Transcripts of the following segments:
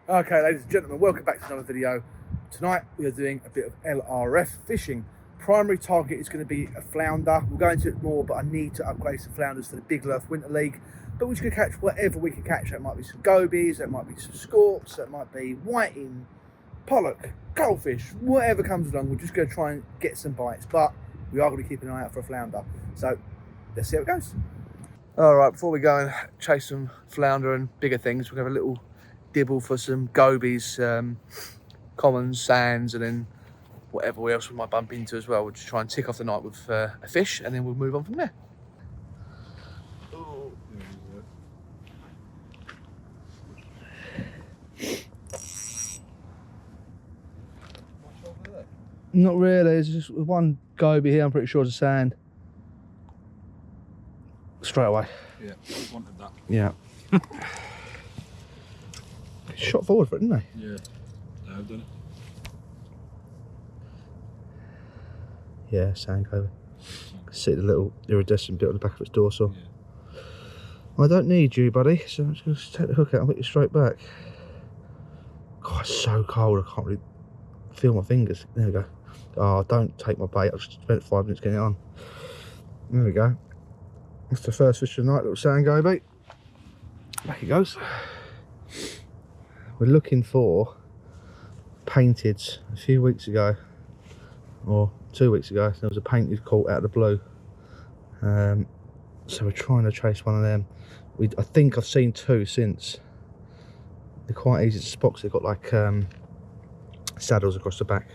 Okay, ladies and gentlemen, welcome back to another video. Tonight we are doing a bit of LRF fishing. Primary target is going to be a flounder. We'll go into it more, but I need to upgrade some flounders for the Big LRF Winter League. But we're just going to catch whatever we can catch. That might be some gobies, that might be some scorps, that might be whiting, pollock, goldfish, whatever comes along. We're just going to try and get some bites, but we are going to be keeping an eye out for a flounder. So let's see how it goes. All right, before we go and chase some flounder and bigger things, we're going to have a little dibble for some gobies, commons, sands, and then whatever else we might bump into as well. We'll just try and tick off the night with a fish, and then we'll move on from there. Oh. Not really, there's just one goby here, I'm pretty sure it's a sand. Straight away. Yeah, wanted that. Yeah. Shot forward for it, didn't they? Yeah, I've done it. Yeah, sand goby. See the little iridescent bit on the back of its dorsal. Yeah. Well, I don't need you, buddy, so I'm just going to take the hook out and put you straight back. God, it's so cold, I can't really feel my fingers. There we go. Oh, don't take my bait, I've just spent 5 minutes getting it on. There we go. That's the first fish of the night, little sand goby. Back it goes. We're looking for painted a few weeks ago, or 2 weeks ago. There was a painted caught out of the blue. So we're trying to chase one of them. I think I've seen 2 since. They're quite easy to spot because they've got like saddles across the back.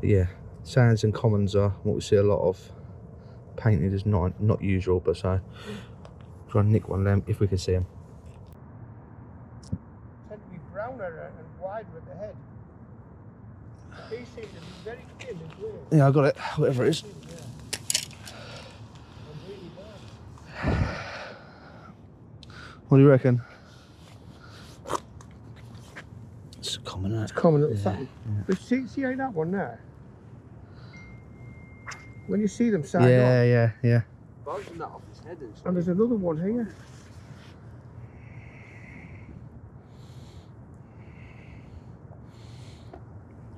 But yeah, sands and commons are what we see a lot of. Painted is not usual, but so try and nick one of them if we can see them. Tend to be browner and wider at the head. These seem to be very thin as well. Yeah, I got it, whatever it is. What do you reckon? It's common, isn't it? It's common little something. Yeah. But see how that one there? When you see them side Yeah. Bouncing that off his head and there's another one here.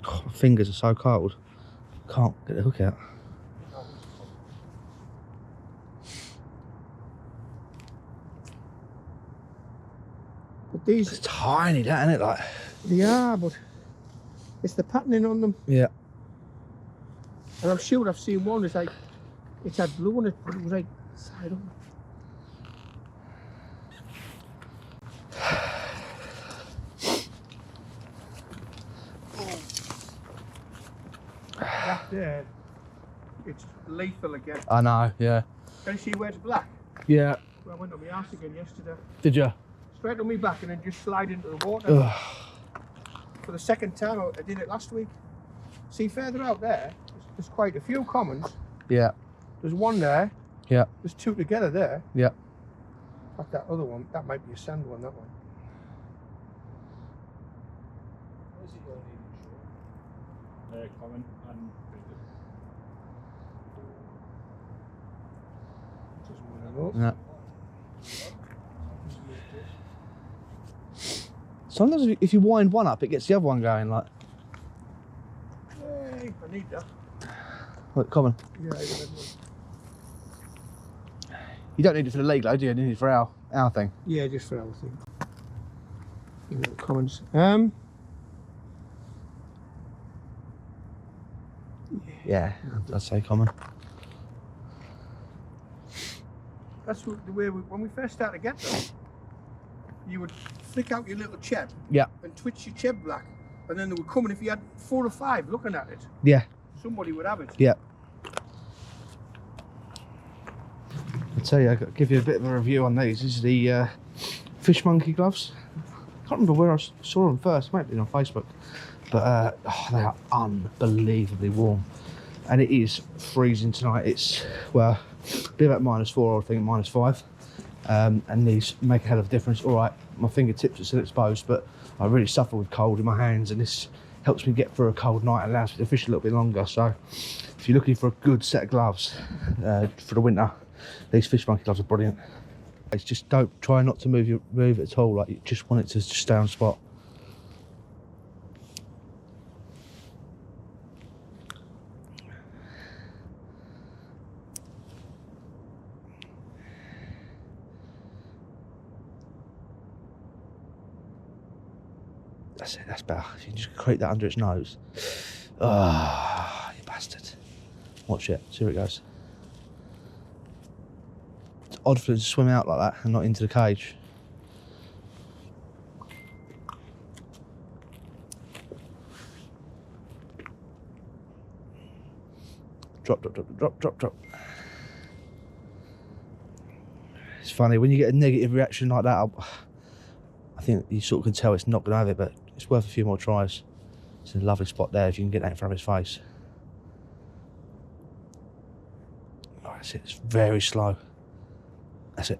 Oh, my fingers are so cold. Can't get the hook out. But these, It's tiny, that, isn't it? Like. they are, but it's the patterning on them. Yeah. And I'm sure I've seen one that's like, it's had blue on it, but it was like side on. That there, it's lethal again. I know, yeah. Can you see where it's black? Yeah. Well, I went on my arse again yesterday. Did you? Straight on my back and then just slide into the water. Ugh. For the second time, I did it last week. See, further out there, there's quite a few commons. Yeah. There's one there. Yeah. There's 2 together there. Yeah. In fact, that other one, that might be a sand one, that one. What is it you're needing, Sean? Common and Doesn't want to know. Yeah. Sometimes if you wind one up, it gets the other one going. Like, Hey, I need that. look, common. Yeah, I got that one. You don't need it for the league, though, do you? You need it for our thing. Yeah, just for our thing. You know, commons. Yeah, I'd say common. That's the way when we first started to get them, you would flick out your little cheb. Yeah. And twitch your cheb black. And then they would come, and if you had 4 or 5 looking at it, Yeah. somebody would have it. Yeah. I'll tell you, I've got to give you a bit of a review on these. This is the fish monkey gloves. I can't remember where I saw them first. Might have been on Facebook. But they are unbelievably warm. And it is freezing tonight. It's, well, be about -4, I think, -5. And these make a hell of a difference. All right, my fingertips are still exposed, but I really suffer with cold in my hands, and this helps me get through a cold night and allows me to fish a little bit longer. So if you're looking for a good set of gloves for the winter, these fish monkey gloves are brilliant. It's just don't try not to move it at all. Like, you just want it to just stay on spot. That's it, that's better. You can just creep that under its nose. Ah, you bastard. Watch it, see where it goes. It's odd for it to swim out like that and not into the cage. Drop, drop, drop, drop, drop, drop. It's funny, when you get a negative reaction like that, I think you sort of can tell it's not going to have it, but it's worth a few more tries. It's a lovely spot there if you can get that in front of his face. Oh, that's it, it's very slow. That's it.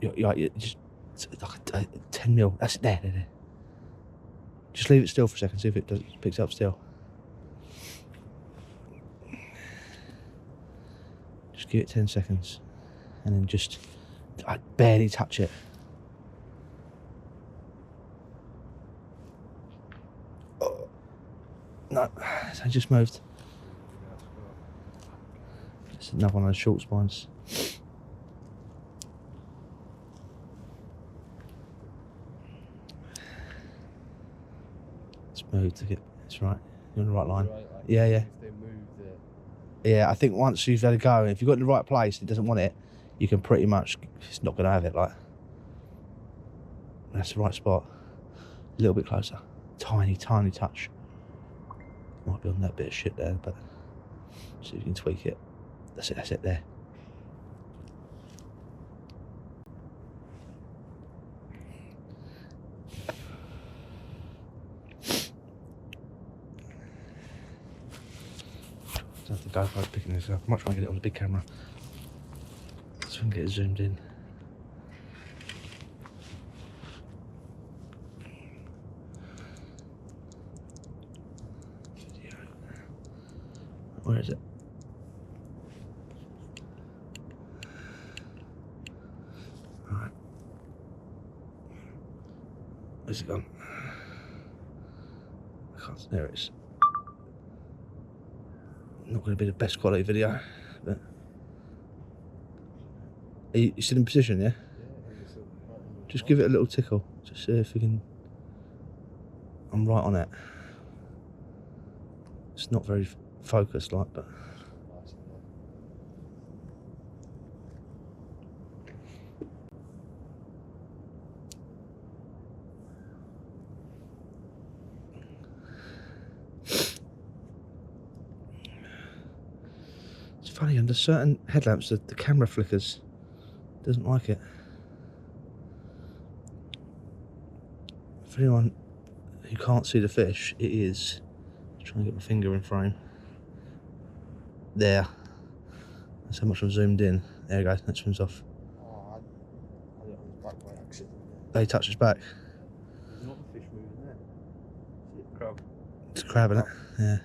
You're just, it's like a 10 mil. That's it, there. Just leave it still for a second, see if it picks up still. Just give it 10 seconds and then just barely touch it. Oh, no, so I just moved. It's another one of those short spines. It's moved to get, it's right, you're on the right line. Right, like, Yeah. if they move the... Yeah, I think once you've had a go, if you've got it in the right place, it doesn't want it, you can pretty much, it's not going to have it, like. That's the right spot. A little bit closer. Tiny, tiny touch. Might be on that bit of shit there, but see if you can tweak it. That's it, there. I have to go for picking this up. I might try and get it on the big camera so I can get it zoomed in. Where is it? Alright. Where's it gone? I can't, there it is. Not going to be the best quality video, but... Are you still in position, yeah? Just give it a little tickle, just see if we can... I'm right on it. It's not very focused, like, but... It's funny, under certain headlamps, the camera flickers. Doesn't like it. For anyone who can't see the fish, it is... I'm trying to get my finger in frame. There. That's how much I've zoomed in. There we go, that swims off. Oh, I had it on his back by accident. They touch his back. There's not a fish moving there. See it? Crab. It's a crab, innit? Yeah.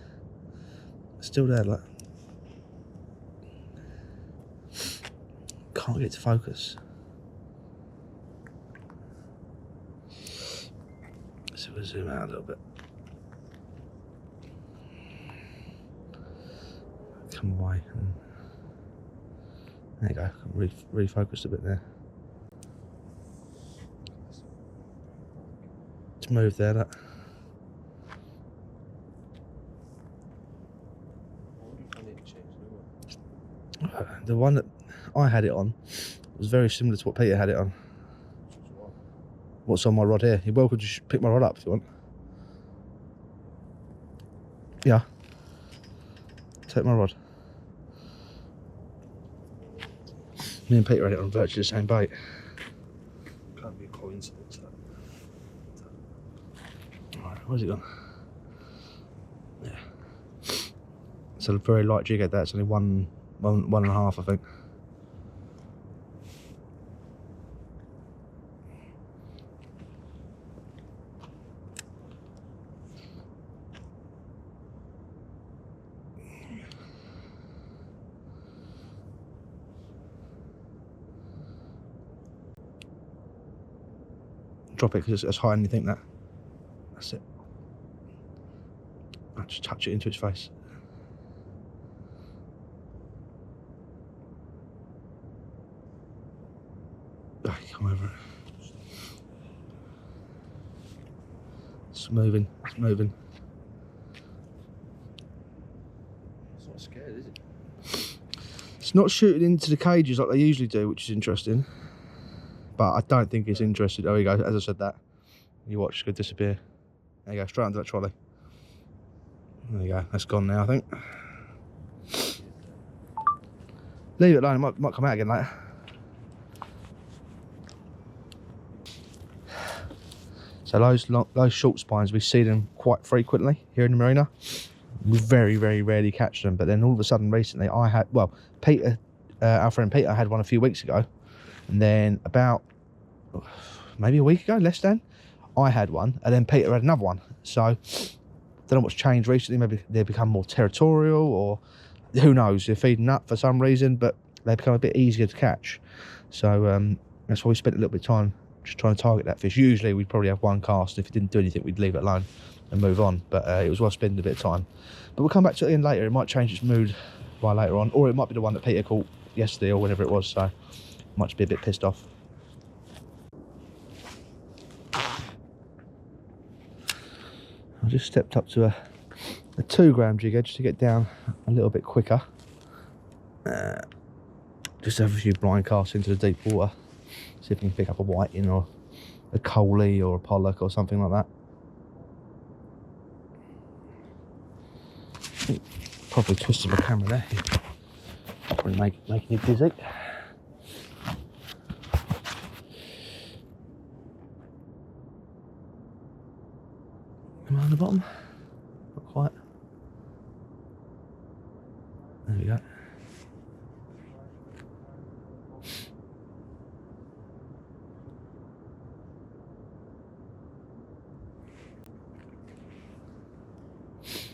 It's still there, look. Can't get it to focus. So we'll zoom out a little bit. Come away. And there you go. Refocused a bit there. It's moved there, look. The one that I had it on was very similar to what Peter had it on. What's on my rod here? You're welcome to pick my rod up if you want. Yeah. Take my rod. Me and Peter had it on virtually the same bait. Can't be a coincidence. Alright, where's it gone? Yeah. It's a very light jig at that. It's only one and a half, I think. Drop it because it's higher than you think that. That's it. I'll just touch it into its face. Oh, come over it. It's moving, it's moving. It's not scared, is it? It's not shooting into the cages like they usually do, which is interesting. But I don't think it's interested. Oh, here you go. As I said that, you watch, it's going to disappear. There you go, straight under that trolley. There you go, that's gone now, I think. Leave it alone, it might come out again later. So those short spines, we see them quite frequently here in the marina. We very, very rarely catch them, but then all of a sudden recently I had, well, Peter, our friend Peter had one a few weeks ago, and then about maybe a week ago, less than, I had one, and then Peter had another one. So I don't know what's changed recently. Maybe they've become more territorial, or who knows, they're feeding up for some reason, but they become a bit easier to catch. So that's why we spent a little bit of time just trying to target that fish. Usually we'd probably have one cast. If it didn't do anything, we'd leave it alone and move on, but it was worth spending a bit of time. But we'll come back to it in later. It might change its mood by later on, or it might be the one that Peter caught yesterday or whenever it was, so might just be a bit pissed off. I just stepped up to a 2 gram jig edge to get down a little bit quicker. Just have a few blind casts into the deep water, see if we can pick up a whiting or a coalie or a pollock or something like that. Probably twisted my camera there, probably making you dizzy. Am I on the bottom? Not quite. There we go.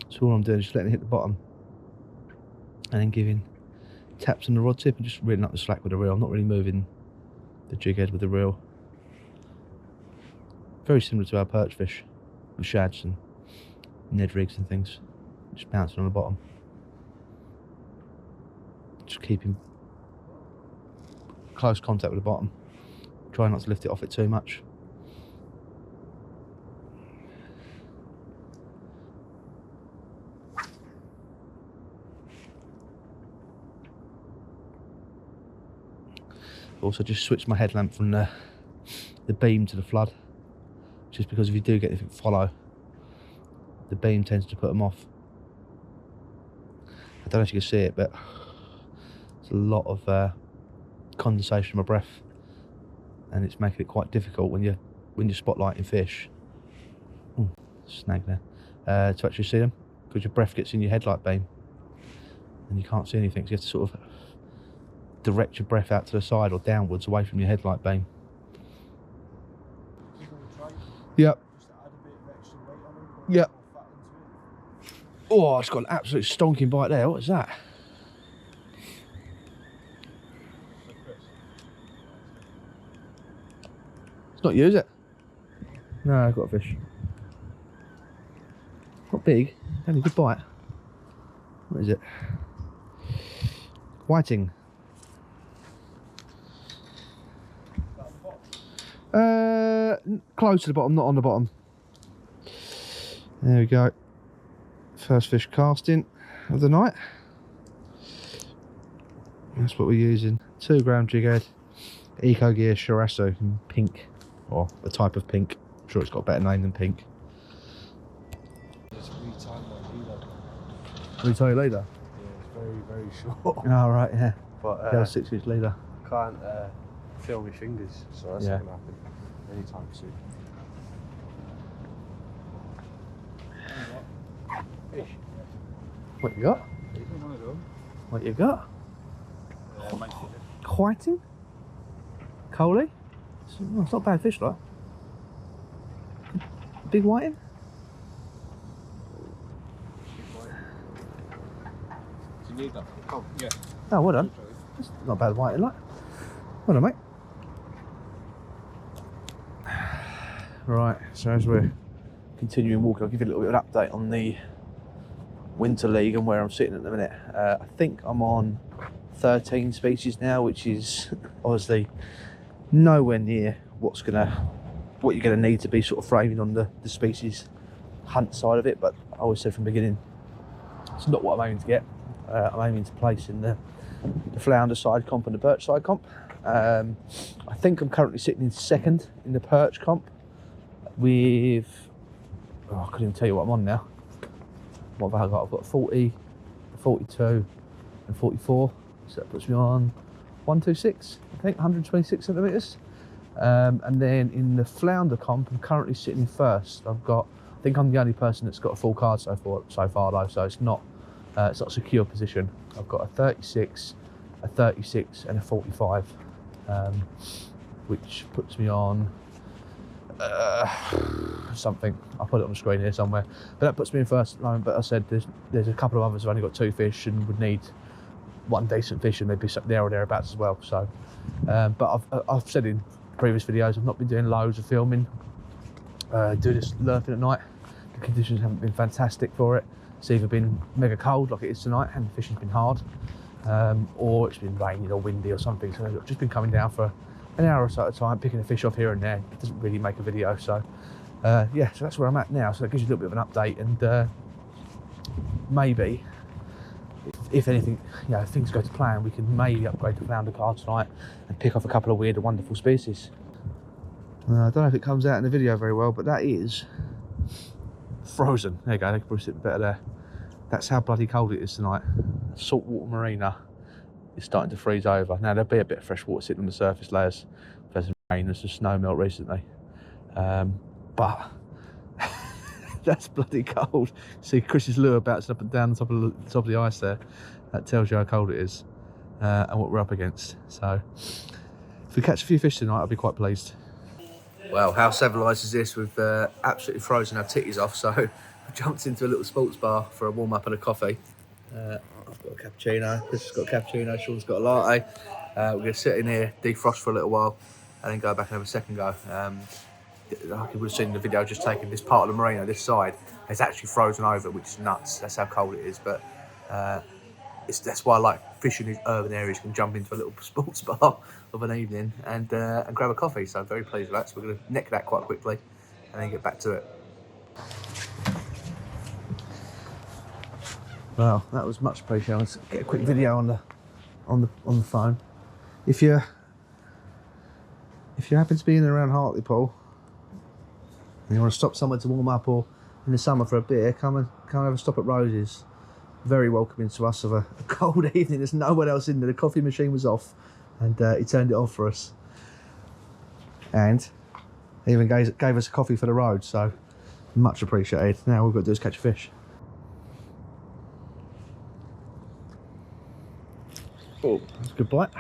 So all I'm doing is just letting it hit the bottom and then giving taps on the rod tip and just reeling up the slack with the reel. I'm not really moving the jig head with the reel. Very similar to our perch fish with shads and Ned rigs and things, just bouncing on the bottom. Just keeping close contact with the bottom. Try not to lift it off it too much. Also just switch my headlamp from the beam to the flood, just because if you do get anything follow, the beam tends to put them off. I don't know if you can see it, but there's a lot of condensation in my breath, and it's making it quite difficult when you're spotlighting fish. Ooh, snag there. To actually see them, because your breath gets in your headlight beam and you can't see anything, so you have to sort of direct your breath out to the side or downwards away from your headlight beam. Yep. Yep. Oh, it's got an absolute stonking bite there. What is that? It's not you, is it? No, I've got a fish. Not big, only a good bite. What is it? Whiting. Close to the bottom, not on the bottom. There we go. First fish casting of the night. That's what we're using. 2 gram jig head, Eco Gear Shirasso in pink, or a type of pink. I'm sure it's got a better name than pink. It's Retail leader? Yeah, it's very, very short. Oh, right, yeah. But That was 6 inch leader. can't feel my fingers, so that's Yeah. not going to happen anytime soon. Fish. What you got? Even one of them. What you got? Makes it Whiting? Coley? It's not a bad fish, like. Big whiting? Do you need that? Oh, yeah. Oh, well done. That's not a bad whiting, like. Well done, mate. Right, so as we're continuing walking, I'll give you a little bit of an update on the Winter League and where I'm sitting at the minute. I think I'm on 13 species now, which is obviously nowhere near what's going to what you're going to need to be sort of framing on the species hunt side of it, but I always said from the beginning, it's not what I'm aiming to get. I'm aiming to place in the flounder side comp and the perch side comp. I think I'm currently sitting in second in the perch comp with, I couldn't even tell you what I'm on now. What have I got? I've got 40, 42 and 44, so that puts me on 126, I think, 126 centimetres. And then in the flounder comp, I'm currently sitting in first. I think I'm the only person that's got a full card so far though, so it's not a secure position. I've got a 36, a 36 and a 45, which puts me on something. I'll put it on the screen here somewhere, but that puts me in first at the moment. But I said there's a couple of others who've only got 2 fish and would need one decent fish, and they'd be there or thereabouts as well. So but I've said in previous videos, I've not been doing loads of filming, doing this lurfing at night. The conditions haven't been fantastic for it. It's either been mega cold like it is tonight and the fishing's been hard, or it's been raining or windy or something, so I've just been coming down for an hour or so at a time, picking a fish off here and there. It doesn't really make a video, so yeah, so that's where I'm at now. So that gives you a little bit of an update, and maybe if anything, you know, if things go to plan, we can maybe upgrade the flounder card tonight and pick off a couple of weird and wonderful species. I don't know if it comes out in the video very well, but that is frozen. There you go, they can probably see it better there. That's how bloody cold it is tonight. Saltwater Marina is starting to freeze over. Now there'll be a bit of fresh water sitting on the surface layers. There's some rain, there's some snow melt recently, but that's bloody cold. See Chris's lure bouncing up and down the top of the ice there. That tells you how cold it is and what we're up against. So if we catch a few fish tonight, I'll be quite pleased. Well, how civilised is this? We've absolutely frozen our titties off, so I jumped into a little sports bar for a warm-up and a coffee. I've got a cappuccino, Chris has got a cappuccino, Sean's got a latte. We're going to sit in here, defrost for a little while, and then go back and have a second go. Like you would have seen in the video, just taking this part of the marina, this side, it's actually frozen over, which is nuts. That's how cold it is, but that's why I like fishing in urban areas. You can jump into a little sports bar of an evening and grab a coffee, so I'm very pleased with that. So we're going to neck that quite quickly and then get back to it. Well, that was much appreciated. Let's get a quick video on the phone. If you happen to be in and around Hartlepool and you want to stop somewhere to warm up, or in the summer for a beer, come have a stop at Rose's. Very welcoming to us of a cold evening. There's no one else in there. The coffee machine was off, and he turned it off for us. And he even gave us a coffee for the road, so much appreciated. Now all we've got to do is catch a fish. Oh, that's a good bite.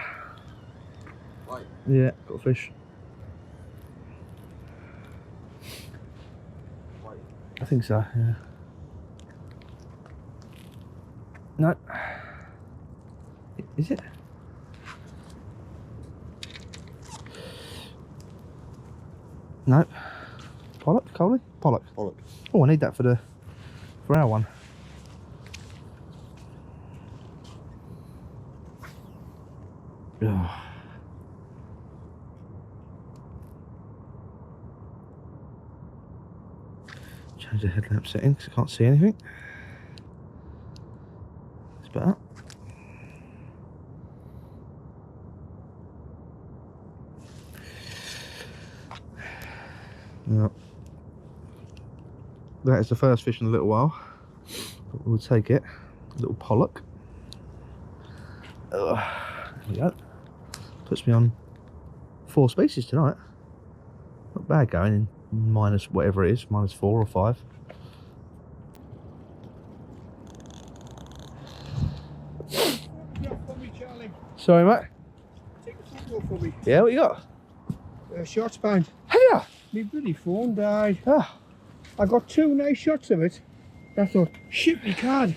Bite? Yeah, got a fish. Bite? I think so, yeah. No. Is it? No. Pollock, Coley? Pollock. Pollock. Oh, I need that for our one. Ugh. Change the headlamp setting because I can't see anything. It's better. Now, that is the first fish in a little while, but we'll take it. A little pollock. There we go. Puts me on 4 species tonight. Not bad going in minus whatever it is, minus 4 or 5. Sorry, mate. Take a photo for me. Yeah, what you got? Short spine. Here. My bloody phone died. Ah. I got 2 nice shots of it. I thought, shit, my card.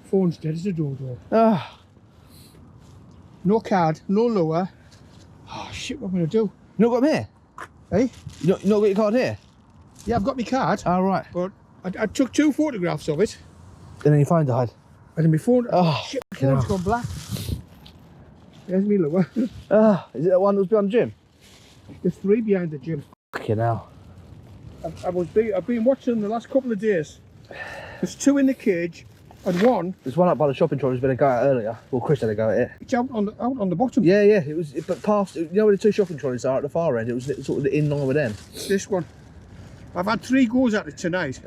Phone's dead as a dodo. Ah. No card, no lure. Oh shit, what am I gonna do? You not got them here? Eh? You not got your card here? Yeah, I've got my card. Oh, right. But I took 2 photographs of it. And then your phone died. And then my phone, Oh, shit, my phone's gone black. There's me lure. Ah, is it that one that was behind the gym? There's 3 behind the gym. Fucking hell. I've been watching them the last couple of days. There's 2 in the cage and one. There's one up by the shopping trolley who's been a go at earlier. Well, Chris had a go at it. It's out on the bottom. Yeah, yeah. It was, but past. You know where the 2 shopping trolleys are at the far end? It was sort of in line with them. This one. I've had 3 goes at it tonight.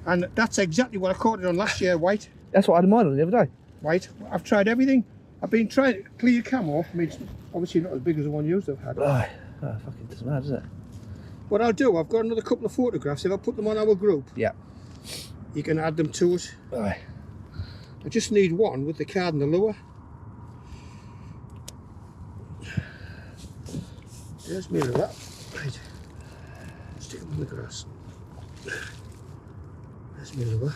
And that's exactly what I caught it on last year, white. That's what I had mine on the other day. White. I've tried everything. I've been trying to clear cam off. I mean, it's obviously not as big as the one you've had. Oh, fucking doesn't matter, does it? What I'll do, I've got another couple of photographs. If I put them on our group, Yeah. you can add them to it. Aye. I just need one with the card and the lure. There's me with that. Right. Stick them on the grass. There's me lure.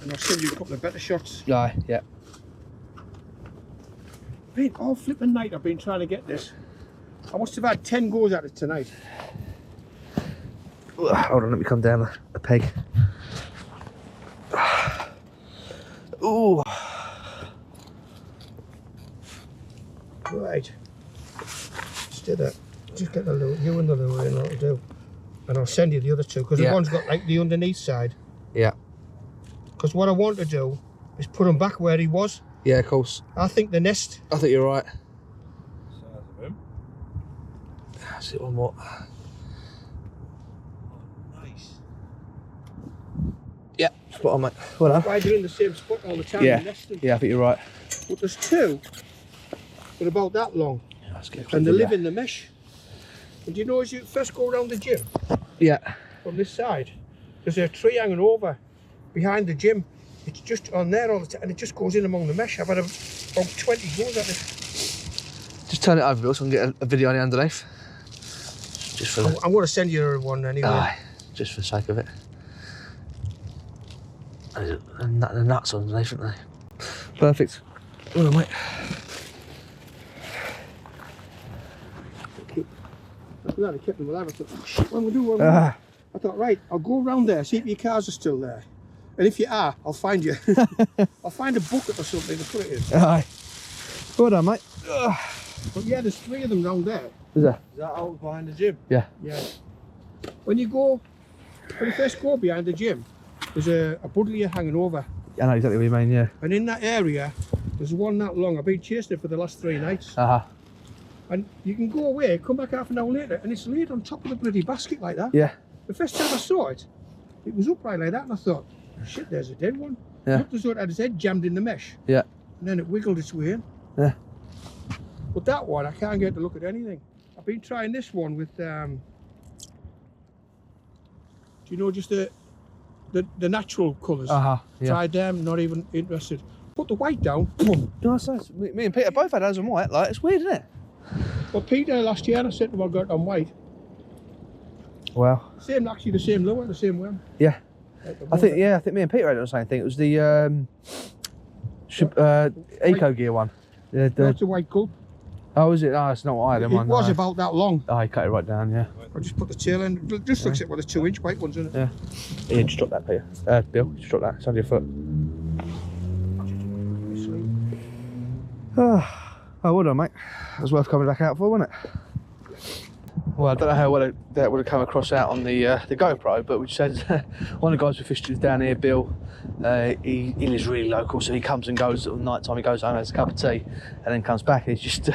And I'll send you a couple of better shots. Aye, yeah. Been all flipping night I've been trying to get this. I must have had 10 goes at it tonight. Hold on, let me come down a peg. Ooh. Right. Just do that. Just get the lure, you and the lure in, that'll do. And I'll send you the other 2, because the one's got like the underneath side. Yeah. Because what I want to do is put him back where he was. Yeah, of course. I think the nest. I think you're right. Size of him. That's it, one more. Nice. Yeah, spot on, mate. Well done. Why they're in the same spot all the time? Yeah. Nesting. Yeah, I think you're right. But there's 2. They're about that long. Yeah, let's get And they live in the mesh. And you know, as you first go around the gym, Yeah. from this side, there's a tree hanging over behind the gym. It's just on there all the time, and it just goes in among the mesh. I've had about 20 goes at it. Just turn it over, Bill, so I can get a video on the underneath. Just for the... I'm going to send you one anyway. Aye, just for the sake of it. The nuts underneath, aren't they? Perfect. Well done, mate. I'm glad I kept them alive. I thought, oh shit, what am I doing? I thought, right, I'll go around there, see if your cars are still there. And if you are, I'll find you. I'll find a bucket or something to put it in. Aye. Well done, mate. But yeah, there's 3 of them round there. Is there? Is that out behind the gym? Yeah. Yeah. When you first go behind the gym, there's a buddleia hanging over. I know exactly what you mean, yeah. And in that area, there's one that long. I've been chasing it for the last 3 nights. And you can go away, come back half an hour later, and it's laid on top of the bloody basket like that. Yeah. The first time I saw it, it was upright like that, and I thought, shit, there's a dead one. Yeah. It looked as though it had its head jammed in the mesh. Yeah. And then it wiggled its way in. Yeah. But that one, I can't get to look at anything. I've been trying this one with, do you know, just the natural colours. Yeah. Tried them, not even interested. Put the white down, boom. No, me and Peter both had those on white. Like, it's weird, isn't it? Well, Peter last year, I said to him I got it on white. Well. Actually the same lure, the same worm. Yeah. I think me and Peter had the same thing. It was the Eco Gear one. That's a white gulp. Oh, is it? No, it's not what I had. It was about that long. Oh, he cut it right down, yeah. I just put the tail in. It just looks like one of the 2-inch white ones, isn't it? Yeah. Yeah, just drop that, Peter. Bill, just drop that. It's under your foot. Oh, well done, mate. That was worth coming back out for, wasn't it? Well, I don't know how well that would have come across out on the GoPro, but we said one of the guys we fished with down here, Bill, he lives really local, so he comes and goes at night time. He goes home, has a cup of tea, and then comes back. And he's just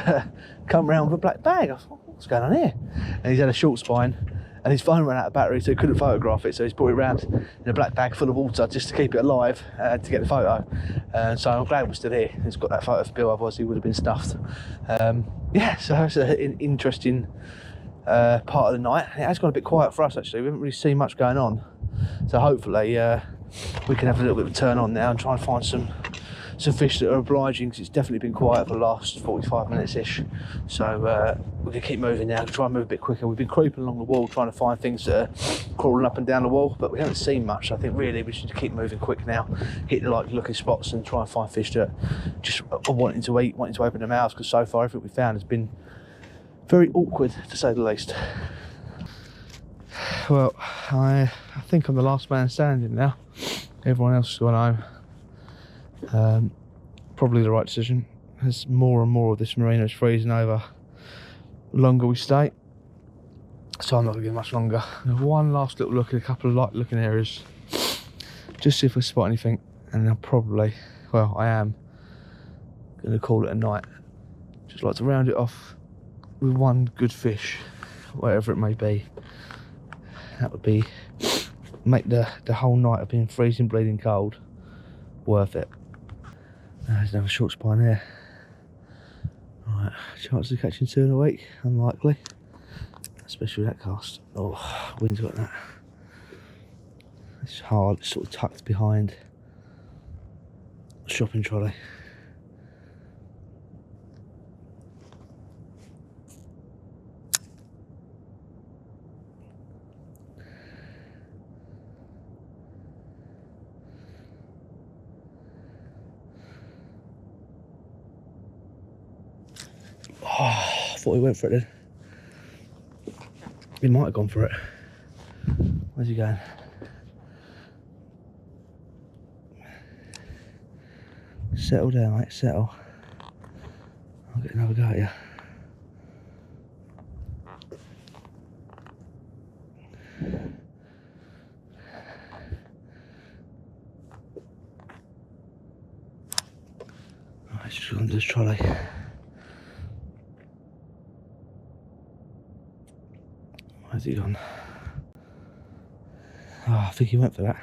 come round with a black bag. I thought, what's going on here? And he's had a short spine, and his phone ran out of battery, so he couldn't photograph it. So he's brought it round in a black bag full of water just to keep it alive to get the photo. So I'm glad we're still here. He's got that photo for Bill, otherwise he would have been stuffed. Yeah, so it's an interesting part of the night. It has gone a bit quiet for us actually. We haven't really seen much going on, so hopefully we can have a little bit of a turn on now and try and find some fish that are obliging, because it's definitely been quiet for the last 45 minutes ish. So we're going to keep moving now, try and move a bit quicker. We've been creeping along the wall trying to find things that are crawling up and down the wall, but we haven't seen much. I think really we should keep moving quick now, hit the looking spots and try and find fish that just are wanting to eat, wanting to open their mouths, because so far everything we found has been very awkward, to say the least. Well, I think I'm the last man standing now. Everyone else has gone home. Probably the right decision, as more and more of this Marina is freezing over. longer we stay. So I'm not going to get much longer. One last little look at a couple of light looking areas, just see if we spot anything, and then probably, well, I am going to call it a night. Just like to round it off with one good fish, whatever it may be. That would be, make the whole night of being freezing, bleeding cold worth it. There's another short spine there. Right, chances of catching 2 in a week, unlikely. Especially with that cast. Oh, wind's got that. It's hard, it's sort of tucked behind the shopping trolley. Oh, I thought he went for it then. He might have gone for it. Where's he going? Settle down, mate, settle. I'll get another go at you. Right, let's just go under this trolley. Where's he gone? Oh, I think he went for that.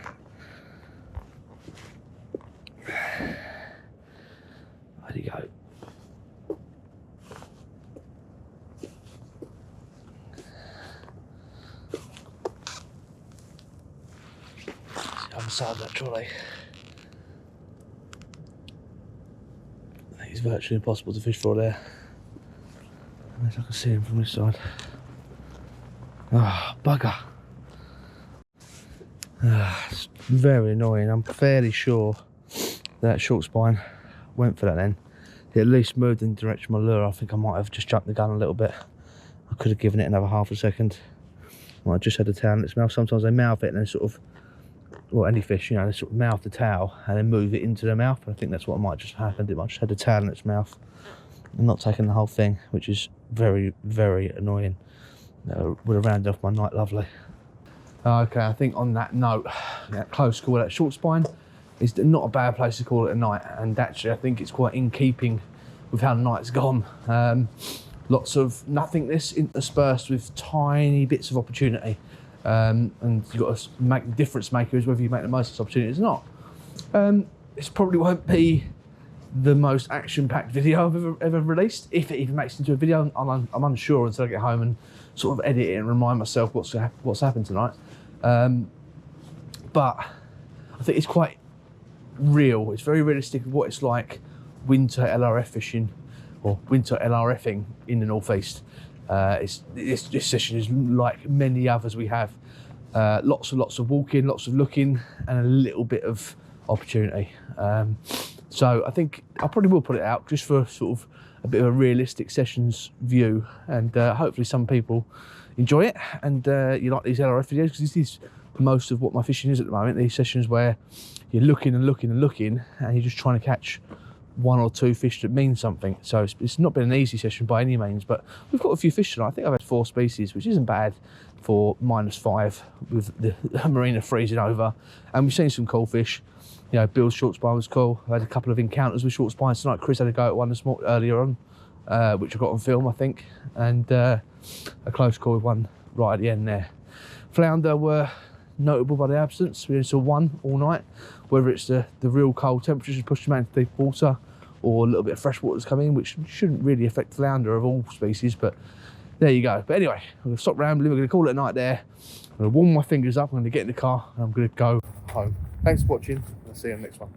Where'd he go? It's the other side of that trolley. I think it's virtually impossible to fish for there. Unless I can see him from this side. Ah, oh, bugger. It's very annoying. I'm fairly sure that short spine went for that then. He at least moved in the direction of my lure. I think I might have just jumped the gun a little bit. I could have given it another half a second. Well, I just had the tail in its mouth. Sometimes they mouth it and then sort of, well, any fish, you know, they sort of mouth the tail and then move it into their mouth. I think that's what might just happened. It might just had the tail in its mouth and not taking the whole thing, which is very, very annoying. Would have rounded off my night lovely. Okay, I think on that note, that close call, that short spine is not a bad place to call it a night, and actually I think it's quite in keeping with how the night's gone. Lots of nothingness interspersed with tiny bits of opportunity, and you've got to make difference makers whether you make the most of this opportunity or not. This probably won't be the most action-packed video I've ever released, if it even makes it into a video. I'm unsure until I get home and sort of edit it and remind myself what's happened tonight. But I think it's quite real. It's very realistic of what it's like winter LRF fishing or winter LRFing in the northeast. This session is like many others we have. Lots of walking, lots of looking, and a little bit of opportunity. So I think I probably will put it out just for sort of a bit of a realistic sessions view, and hopefully some people enjoy it and you like these LRF videos, because this is most of what my fishing is at the moment. These sessions where you're looking and looking and looking and you're just trying to catch 1 or 2 fish that mean something. So it's not been an easy session by any means, but we've got a few fish tonight. I think I've had 4 species, which isn't bad for -5 with the Marina freezing over, and we've seen some cool fish. You know, Bill's short spine was cool. I had a couple of encounters with short spines tonight. Chris had a go at one earlier on, which I got on film, I think, and a close call with one right at the end there. Flounder were notable by the absence. We only saw 1 all night. Whether it's the real cold temperatures pushed them out into deep water, or a little bit of fresh water's coming in, which shouldn't really affect flounder of all species, but there you go. But anyway, I'm gonna stop rambling. We're gonna call it a night there. I'm gonna warm my fingers up. I'm gonna get in the car and I'm gonna go home. Thanks for watching. I'll see you in the next one.